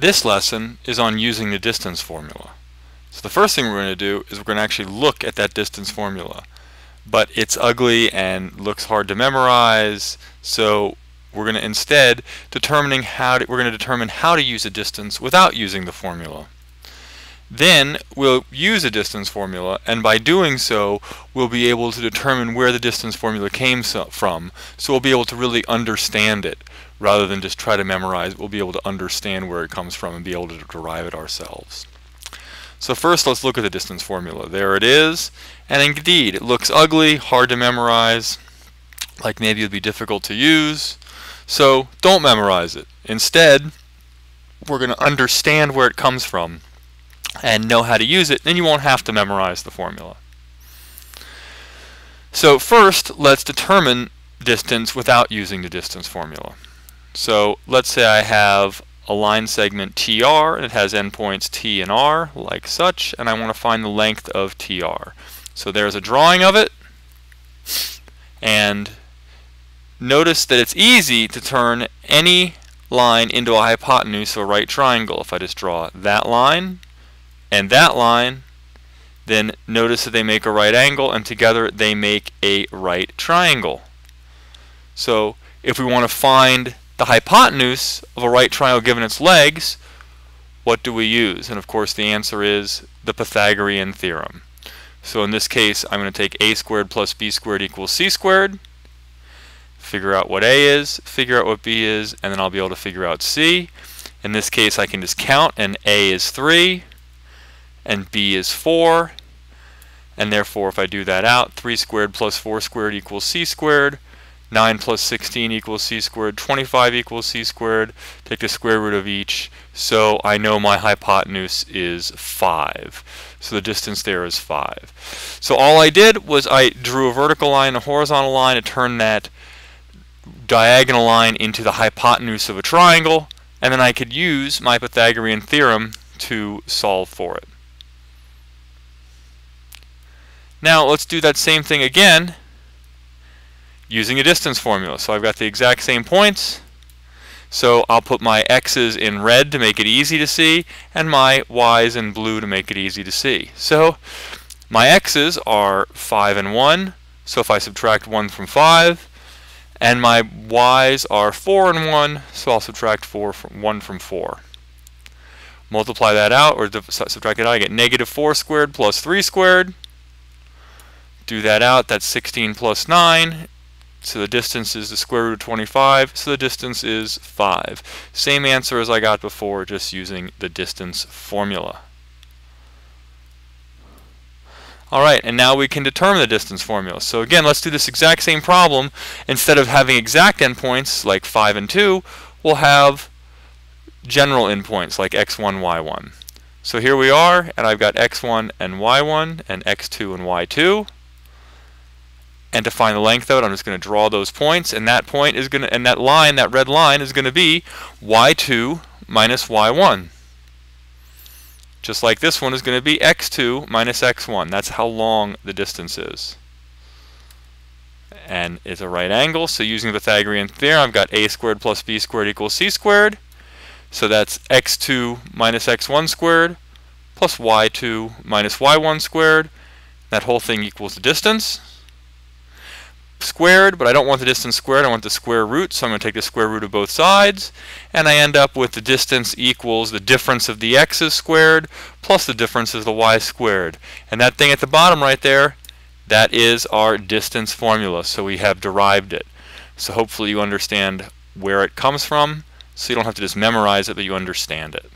This lesson is on using the distance formula. So the first thing we're going to do is we're going to actually look at that distance formula. But it's ugly and looks hard to memorize, so we're going to instead determine how to use a distance without using the formula. Then we'll use a distance formula, and by doing so we'll be able to determine where the distance formula came from, so we'll be able to really understand it rather than just try to memorize. We'll be able to understand where it comes from and be able to derive it ourselves. So first let's look at the distance formula. There it is, and indeed it looks ugly, hard to memorize, like maybe it would be difficult to use, so don't memorize it. Instead, we're going to understand where it comes from and know how to use it, then you won't have to memorize the formula. So first, let's determine distance without using the distance formula. So let's say I have a line segment TR, and it has endpoints T and R, like such, and I want to find the length of TR. So there's a drawing of it, and notice that it's easy to turn any line into a hypotenuse or a right triangle. If I just draw that line and that line, then notice that they make a right angle, and together they make a right triangle. So if we want to find the hypotenuse of a right triangle given its legs, what do we use? And of course the answer is the Pythagorean theorem. So in this case I'm going to take a squared plus b squared equals c squared, figure out what a is, figure out what b is, and then I'll be able to figure out c. In this case I can just count, and a is 3 and b is 4, and therefore if I do that out, 3 squared plus 4 squared equals c squared, 9 plus 16 equals c squared, 25 equals c squared, take the square root of each, so I know my hypotenuse is 5. So the distance there is 5. So all I did was I drew a vertical line and a horizontal line to turn that diagonal line into the hypotenuse of a triangle, and then I could use my Pythagorean theorem to solve for it. Now let's do that same thing again using a distance formula. So I've got the exact same points, so I'll put my x's in red to make it easy to see, and my y's in blue to make it easy to see. So my x's are 5 and 1, so if I subtract 1 from 5, and my y's are 4 and 1, so I'll subtract 1 from 4. Multiply that out, or subtract it out, I get negative 4 squared plus 3 squared. Do that out, that's 16 plus 9, so the distance is the square root of 25, so the distance is 5. Same answer as I got before, just using the distance formula. Alright, and now we can determine the distance formula. So again, let's do this exact same problem. Instead of having exact endpoints like 5 and 2, we'll have general endpoints like x1, y1. So here we are, and I've got x1 and y1 and x2 and y2. And to find the length of it, I'm just going to draw those points, and that point is going to, and that line, that red line, is going to be y2 minus y1. Just like this one is going to be x2 minus x1. That's how long the distance is. And it's a right angle, so using the Pythagorean theorem, I've got a squared plus b squared equals c squared. So that's x2 minus x1 squared plus y2 minus y1 squared. That whole thing equals the distance squared, but I don't want the distance squared, I want the square root, so I'm going to take the square root of both sides, and I end up with the distance equals the difference of the x's squared plus the difference of the y squared. And that thing at the bottom right there, that is our distance formula, so we have derived it. So hopefully you understand where it comes from, so you don't have to just memorize it, but you understand it.